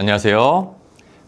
안녕하세요.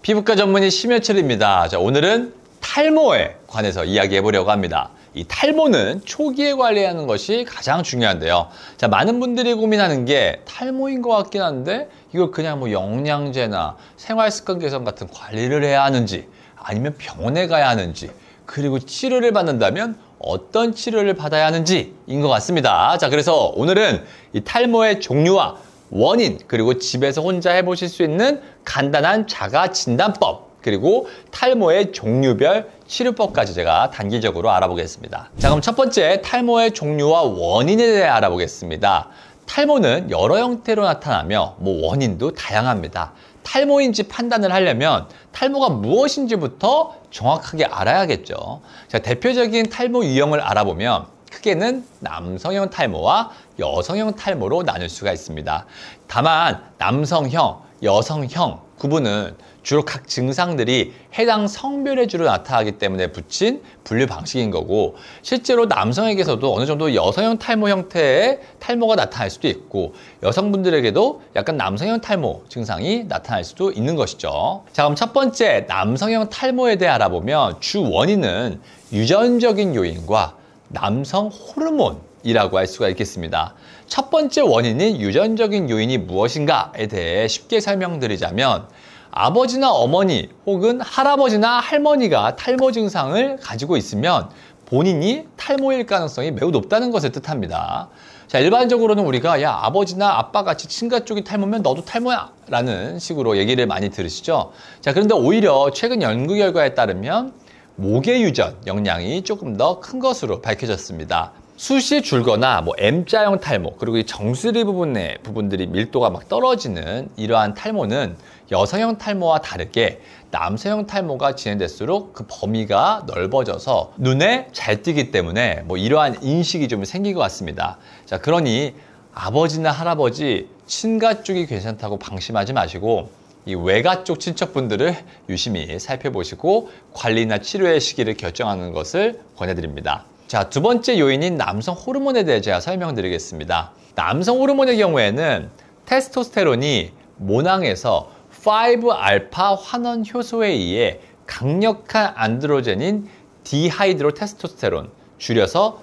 피부과 전문의 심여철입니다. 자, 오늘은 탈모에 관해서 이야기해 보려고 합니다. 이 탈모는 초기에 관리하는 것이 가장 중요한데요. 자, 많은 분들이 고민하는 게 탈모인 것 같긴 한데 이걸 그냥 뭐 영양제나 생활습관 개선 같은 관리를 해야 하는지 아니면 병원에 가야 하는지 그리고 치료를 받는다면 어떤 치료를 받아야 하는지인 것 같습니다. 자, 그래서 오늘은 이 탈모의 종류와 원인, 그리고 집에서 혼자 해보실 수 있는 간단한 자가 진단법, 그리고 탈모의 종류별 치료법까지 제가 단기적으로 알아보겠습니다. 자, 그럼 첫 번째 탈모의 종류와 원인에 대해 알아보겠습니다. 탈모는 여러 형태로 나타나며 원인도 다양합니다. 탈모인지 판단을 하려면 탈모가 무엇인지부터 정확하게 알아야겠죠. 자, 대표적인 탈모 유형을 알아보면 크게는 남성형 탈모와 여성형 탈모로 나눌 수가 있습니다. 다만 남성형, 여성형 구분은 주로 각 증상들이 해당 성별에 주로 나타나기 때문에 붙인 분류 방식인 거고, 실제로 남성에게서도 어느 정도 여성형 탈모 형태의 탈모가 나타날 수도 있고 여성분들에게도 약간 남성형 탈모 증상이 나타날 수도 있는 것이죠. 자, 그럼 첫 번째 남성형 탈모에 대해 알아보면 주 원인은 유전적인 요인과 남성 호르몬이라고 할 수가 있겠습니다. 첫 번째 원인인 유전적인 요인이 무엇인가에 대해 쉽게 설명드리자면, 아버지나 어머니 혹은 할아버지나 할머니가 탈모 증상을 가지고 있으면 본인이 탈모일 가능성이 매우 높다는 것을 뜻합니다. 자, 일반적으로는 우리가 야, 아버지나 아빠같이 친가 쪽이 탈모면 너도 탈모야 라는 식으로 얘기를 많이 들으시죠. 자, 그런데 오히려 최근 연구 결과에 따르면 모계 유전 영향이 조금 더 큰 것으로 밝혀졌습니다. 숱이 줄거나 M자형 탈모, 그리고 이 정수리 부분들이 밀도가 막 떨어지는 이러한 탈모는 여성형 탈모와 다르게 남성형 탈모가 진행될수록 그 범위가 넓어져서 눈에 잘 띄기 때문에 이러한 인식이 좀 생긴 것 같습니다. 자, 그러니 아버지나 할아버지 친가 쪽이 괜찮다고 방심하지 마시고 이 외가 쪽 친척분들을 유심히 살펴보시고 관리나 치료의 시기를 결정하는 것을 권해드립니다. 자, 두 번째 요인인 남성 호르몬에 대해 제가 설명드리겠습니다. 남성 호르몬의 경우에는 테스토스테론이 모낭에서 5알파 환원 효소에 의해 강력한 안드로젠인 디하이드로테스토스테론, 줄여서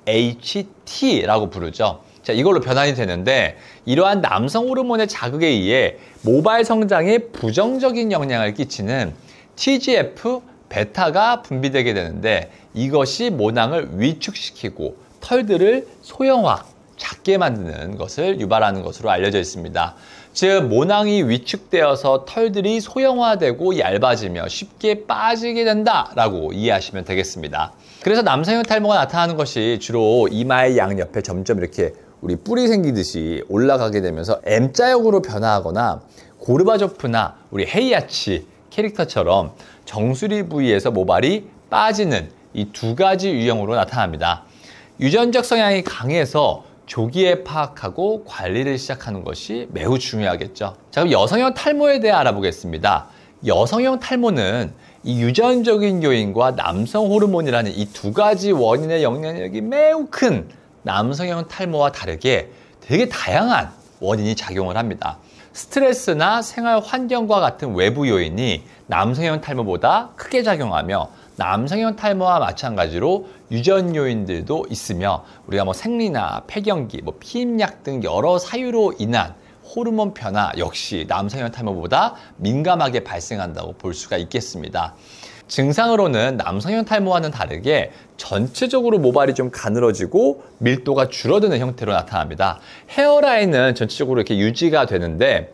DHT라고 부르죠. 자, 이걸로 변환이 되는데, 이러한 남성 호르몬의 자극에 의해 모발 성장에 부정적인 영향을 끼치는 TGF-베타가 분비되게 되는데, 이것이 모낭을 위축시키고 털들을 소형화, 작게 만드는 것을 유발하는 것으로 알려져 있습니다. 즉, 모낭이 위축되어서 털들이 소형화되고 얇아지며 쉽게 빠지게 된다라고 이해하시면 되겠습니다. 그래서 남성형 탈모가 나타나는 것이 주로 이마의 양옆에 점점 이렇게 우리 뿔이 생기듯이 올라가게 되면서 M자형으로 변화하거나 고르바조프나 우리 헤이아치 캐릭터처럼 정수리 부위에서 모발이 빠지는 이 두 가지 유형으로 나타납니다. 유전적 성향이 강해서 조기에 파악하고 관리를 시작하는 것이 매우 중요하겠죠. 자, 그럼 여성형 탈모에 대해 알아보겠습니다. 여성형 탈모는 이 유전적인 요인과 남성 호르몬이라는 이 두 가지 원인의 영향력이 매우 큰 남성형 탈모와 다르게 되게 다양한 원인이 작용을 합니다. 스트레스나 생활 환경과 같은 외부 요인이 남성형 탈모보다 크게 작용하며, 남성형 탈모와 마찬가지로 유전 요인들도 있으며 우리가 생리나 폐경기, 피임약 등 여러 사유로 인한 호르몬 변화 역시 남성형 탈모보다 민감하게 발생한다고 볼 수가 있겠습니다. 증상으로는 남성형 탈모와는 다르게 전체적으로 모발이 좀 가늘어지고 밀도가 줄어드는 형태로 나타납니다. 헤어라인은 전체적으로 이렇게 유지가 되는데,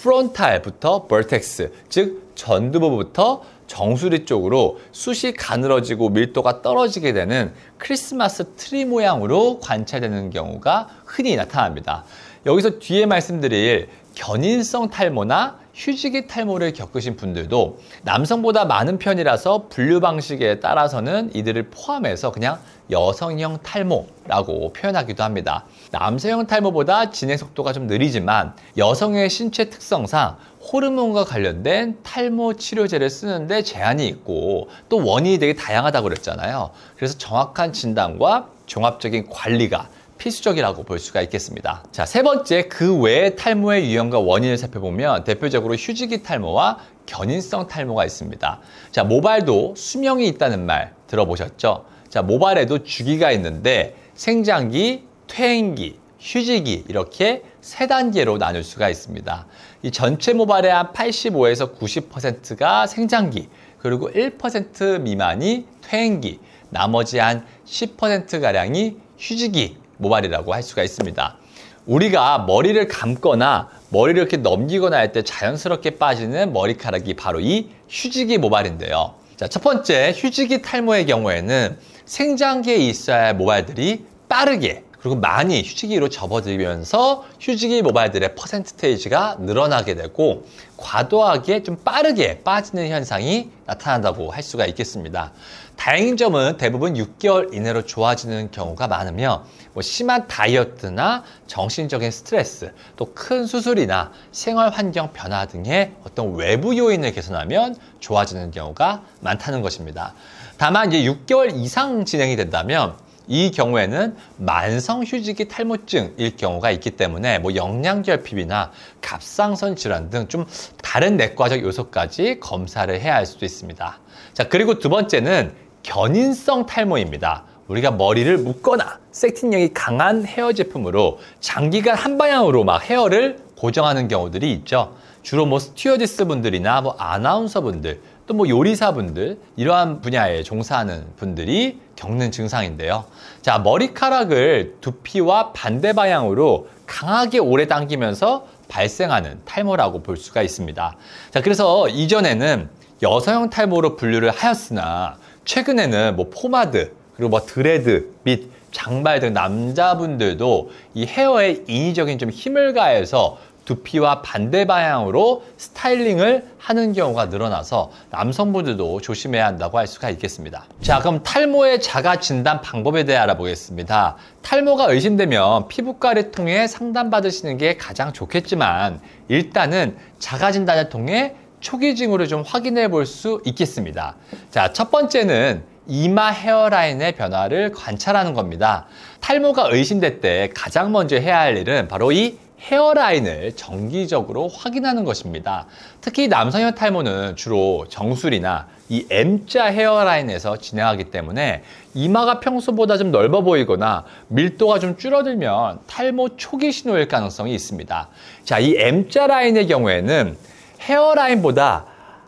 프론탈부터 버텍스, 즉 전두부부터 정수리 쪽으로 숱이 가늘어지고 밀도가 떨어지게 되는 크리스마스 트리 모양으로 관찰되는 경우가 흔히 나타납니다. 여기서 뒤에 말씀드릴 견인성 탈모나 휴지기 탈모를 겪으신 분들도 남성보다 많은 편이라서 분류 방식에 따라서는 이들을 포함해서 그냥 여성형 탈모라고 표현하기도 합니다. 남성형 탈모보다 진행 속도가 좀 느리지만 여성의 신체 특성상 호르몬과 관련된 탈모 치료제를 쓰는데 제한이 있고 또 원인이 되게 다양하다고 그랬잖아요. 그래서 정확한 진단과 종합적인 관리가 필수적이라고 볼 수가 있겠습니다. 자, 세 번째, 그 외의 탈모의 유형과 원인을 살펴보면 대표적으로 휴지기 탈모와 견인성 탈모가 있습니다. 자, 모발도 수명이 있다는 말 들어보셨죠? 자, 모발에도 주기가 있는데 생장기, 퇴행기, 휴지기 이렇게 세 단계로 나눌 수가 있습니다. 이 전체 모발의 한 85에서 90%가 생장기, 그리고 1% 미만이 퇴행기, 나머지 한 10%가량이 휴지기 모발이라고 할 수가 있습니다. 우리가 머리를 감거나 머리를 이렇게 넘기거나 할 때 자연스럽게 빠지는 머리카락이 바로 이 휴지기 모발인데요. 자, 첫 번째, 휴지기 탈모의 경우에는 생장기에 있어야 할 모발들이 빠르게 그리고 많이 휴지기로 접어들면서 휴지기 모발들의 퍼센테이지가 늘어나게 되고 과도하게 좀 빠르게 빠지는 현상이 나타난다고 할 수가 있겠습니다. 다행인 점은 대부분 6개월 이내로 좋아지는 경우가 많으며 심한 다이어트나 정신적인 스트레스, 또 큰 수술이나 생활 환경 변화 등의 어떤 외부 요인을 개선하면 좋아지는 경우가 많다는 것입니다. 다만 이제 6개월 이상 진행이 된다면 이 경우에는 만성 휴지기 탈모증일 경우가 있기 때문에 영양결핍이나 갑상선 질환 등 좀 다른 내과적 요소까지 검사를 해야 할 수도 있습니다. 자, 그리고 두 번째는 견인성 탈모입니다. 우리가 머리를 묶거나 세팅력이 강한 헤어 제품으로 장기간 한 방향으로 막 헤어를 고정하는 경우들이 있죠. 주로 스튜어디스 분들이나 아나운서 분들, 또 요리사 분들, 이러한 분야에 종사하는 분들이 겪는 증상인데요. 자, 머리카락을 두피와 반대 방향으로 강하게 오래 당기면서 발생하는 탈모라고 볼 수가 있습니다. 자, 그래서 이전에는 여성형 탈모로 분류를 하였으나 최근에는 포마드, 그리고 드레드 및 장발 등 남자분들도 이 헤어에 인위적인 좀 힘을 가해서 두피와 반대 방향으로 스타일링을 하는 경우가 늘어나서 남성분들도 조심해야 한다고 할 수가 있겠습니다. 자, 그럼 탈모의 자가 진단 방법에 대해 알아보겠습니다. 탈모가 의심되면 피부과를 통해 상담받으시는 게 가장 좋겠지만 일단은 자가 진단을 통해 초기 징후를 좀 확인해 볼 수 있겠습니다. 자, 첫 번째는 이마 헤어라인의 변화를 관찰하는 겁니다. 탈모가 의심될 때 가장 먼저 해야 할 일은 바로 이 헤어라인을 정기적으로 확인하는 것입니다. 특히 남성형 탈모는 주로 정수리나 이 M자 헤어라인에서 진행하기 때문에 이마가 평소보다 좀 넓어 보이거나 밀도가 좀 줄어들면 탈모 초기 신호일 가능성이 있습니다. 자, 이 M자 라인의 경우에는 헤어라인보다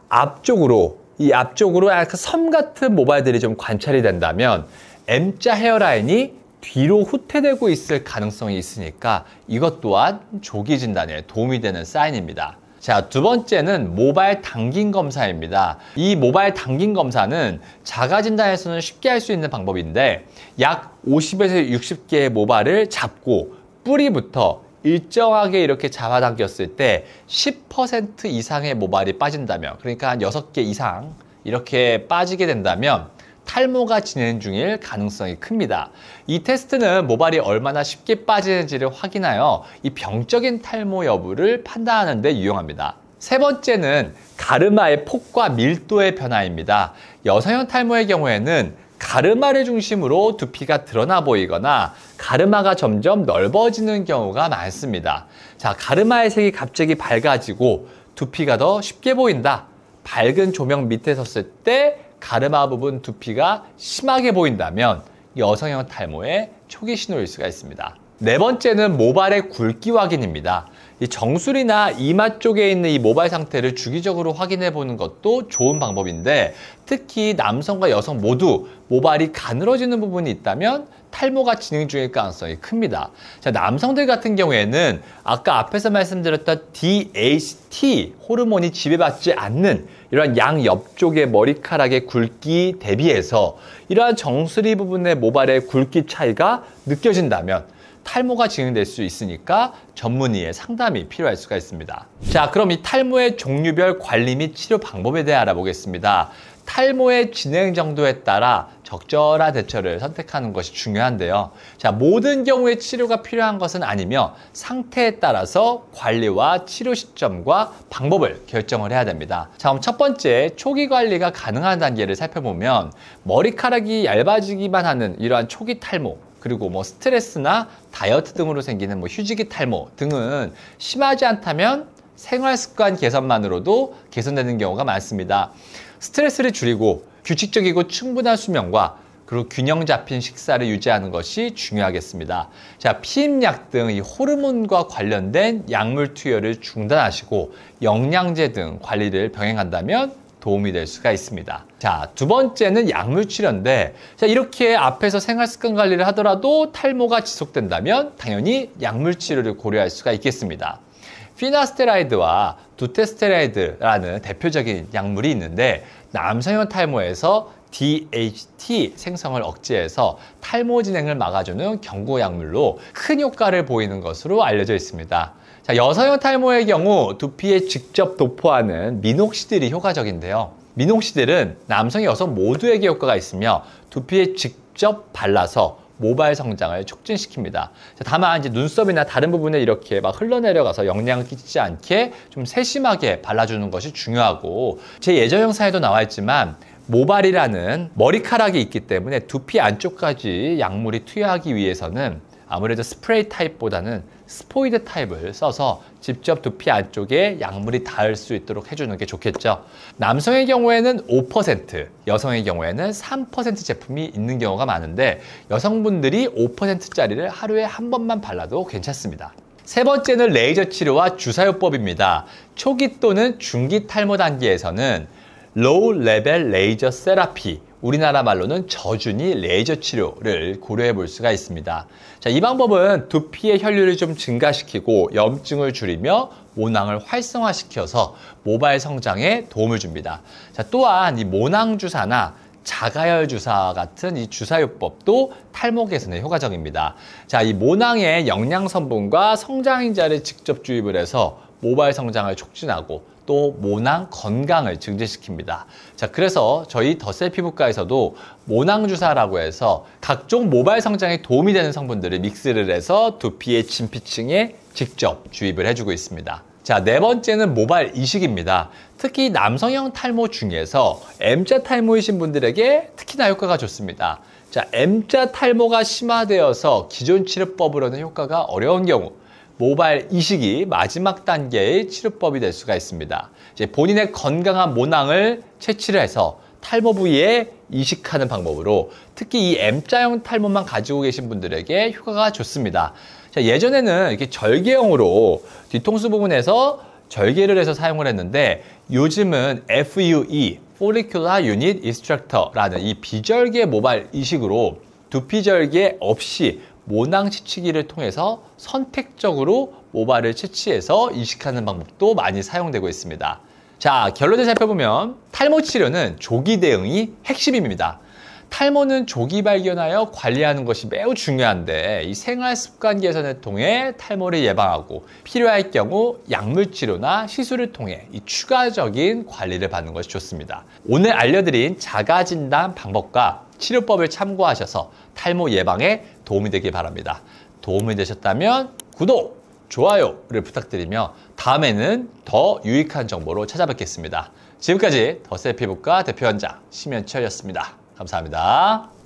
앞쪽으로 약간 섬 같은 모발들이 좀 관찰이 된다면 M자 헤어라인이 뒤로 후퇴되고 있을 가능성이 있으니까 이것 또한 조기 진단에 도움이 되는 사인입니다. 자, 두 번째는 모발 당긴 검사입니다. 이 모발 당긴 검사는 자가 진단에서는 쉽게 할 수 있는 방법인데 약 50에서 60개의 모발을 잡고 뿌리부터 일정하게 이렇게 잡아당겼을 때 10% 이상의 모발이 빠진다면, 그러니까 한 6개 이상 이렇게 빠지게 된다면 탈모가 진행 중일 가능성이 큽니다. 이 테스트는 모발이 얼마나 쉽게 빠지는지를 확인하여 이 병적인 탈모 여부를 판단하는 데 유용합니다. 세 번째는 가르마의 폭과 밀도의 변화입니다. 여성형 탈모의 경우에는 가르마를 중심으로 두피가 드러나 보이거나 가르마가 점점 넓어지는 경우가 많습니다. 자, 가르마의 색이 갑자기 밝아지고 두피가 더 쉽게 보인다. 밝은 조명 밑에 섰을 때 가르마 부분 두피가 심하게 보인다면 여성형 탈모의 초기 신호일 수가 있습니다. 네 번째는 모발의 굵기 확인입니다. 이 정수리나 이마 쪽에 있는 이 모발 상태를 주기적으로 확인해 보는 것도 좋은 방법인데 특히 남성과 여성 모두 모발이 가늘어지는 부분이 있다면 탈모가 진행 중일 가능성이 큽니다. 자, 남성들 같은 경우에는 아까 앞에서 말씀드렸던 DHT 호르몬이 지배받지 않는 이러한 양 옆쪽의 머리카락의 굵기 대비해서 이러한 정수리 부분의 모발의 굵기 차이가 느껴진다면 탈모가 진행될 수 있으니까 전문의의 상담이 필요할 수가 있습니다. 자, 그럼 이 탈모의 종류별 관리 및 치료 방법에 대해 알아보겠습니다. 탈모의 진행 정도에 따라 적절한 대처를 선택하는 것이 중요한데요. 자, 모든 경우에 치료가 필요한 것은 아니며 상태에 따라서 관리와 치료 시점과 방법을 결정을 해야 됩니다. 자, 그럼 첫 번째, 초기 관리가 가능한 단계를 살펴보면 머리카락이 얇아지기만 하는 이러한 초기 탈모, 그리고 뭐 스트레스나 다이어트 등으로 생기는 뭐 휴지기 탈모 등은 심하지 않다면 생활 습관 개선만으로도 개선되는 경우가 많습니다. 스트레스를 줄이고 규칙적이고 충분한 수면과 그리고 균형 잡힌 식사를 유지하는 것이 중요하겠습니다. 자, 피임약 등 이 호르몬과 관련된 약물 투여를 중단하시고 영양제 등 관리를 병행한다면 도움이 될 수가 있습니다. 자, 두 번째는 약물 치료인데, 자, 이렇게 앞에서 생활 습관 관리를 하더라도 탈모가 지속된다면 당연히 약물 치료를 고려할 수가 있겠습니다. 피나스테라이드와 두테스테라이드라는 대표적인 약물이 있는데 남성형 탈모에서 DHT 생성을 억제해서 탈모 진행을 막아주는 경구 약물로 큰 효과를 보이는 것으로 알려져 있습니다. 자, 여성형 탈모의 경우 두피에 직접 도포하는 미녹시딜이 효과적인데요. 미녹시딜은 남성, 여성 모두에게 효과가 있으며 두피에 직접 발라서 모발 성장을 촉진시킵니다. 자, 다만 이제 눈썹이나 다른 부분에 이렇게 막 흘러내려가서 영향을 끼치지 않게 좀 세심하게 발라주는 것이 중요하고, 제 예전 영상에도 나와 있지만 모발이라는 머리카락이 있기 때문에 두피 안쪽까지 약물이 투여하기 위해서는 아무래도 스프레이 타입보다는 스포이드 타입을 써서 직접 두피 안쪽에 약물이 닿을 수 있도록 해주는 게 좋겠죠. 남성의 경우에는 5%, 여성의 경우에는 3% 제품이 있는 경우가 많은데 여성분들이 5%짜리를 하루에 한 번만 발라도 괜찮습니다. 세 번째는 레이저 치료와 주사요법입니다. 초기 또는 중기 탈모 단계에서는 로우 레벨 레이저 세라피, 우리나라 말로는 저준위 레이저 치료를 고려해 볼 수가 있습니다. 자, 이 방법은 두피의 혈류를 좀 증가시키고 염증을 줄이며 모낭을 활성화시켜서 모발 성장에 도움을 줍니다. 자, 또한 이 모낭 주사나 자가열 주사 같은 이 주사요법도 탈모 개선에 효과적입니다. 자, 이 모낭에 영양 성분과 성장인자를 직접 주입을 해서 모발 성장을 촉진하고 또 모낭 건강을 증진시킵니다. 자, 그래서 저희 더셀 피부과에서도 모낭 주사라고 해서 각종 모발 성장에 도움이 되는 성분들을 믹스를 해서 두피의 진피층에 직접 주입을 해주고 있습니다. 자, 네 번째는 모발 이식입니다. 특히 남성형 탈모 중에서 M자 탈모이신 분들에게 특히나 효과가 좋습니다. 자, M자 탈모가 심화되어서 기존 치료법으로는 효과가 어려운 경우 모발 이식이 마지막 단계의 치료법이 될 수가 있습니다. 이제 본인의 건강한 모낭을 채취를 해서 탈모 부위에 이식하는 방법으로 특히 이 M자형 탈모만 가지고 계신 분들에게 효과가 좋습니다. 자, 예전에는 이렇게 절개형으로 뒤통수 부분에서 절개를 해서 사용을 했는데 요즘은 FUE, Follicular Unit Extractor라는 이 비절개 모발 이식으로 두피 절개 없이 모낭 채취기를 통해서 선택적으로 모발을 채취해서 이식하는 방법도 많이 사용되고 있습니다. 자, 결론을 살펴보면 탈모 치료는 조기 대응이 핵심입니다. 탈모는 조기 발견하여 관리하는 것이 매우 중요한데 이 생활 습관 개선을 통해 탈모를 예방하고 필요할 경우 약물 치료나 시술을 통해 이 추가적인 관리를 받는 것이 좋습니다. 오늘 알려드린 자가 진단 방법과 치료법을 참고하셔서 탈모 예방에 도움이 되길 바랍니다. 도움이 되셨다면 구독, 좋아요를 부탁드리며 다음에는 더 유익한 정보로 찾아뵙겠습니다. 지금까지 더셀 피부과 대표원장 심현철이었습니다. 감사합니다.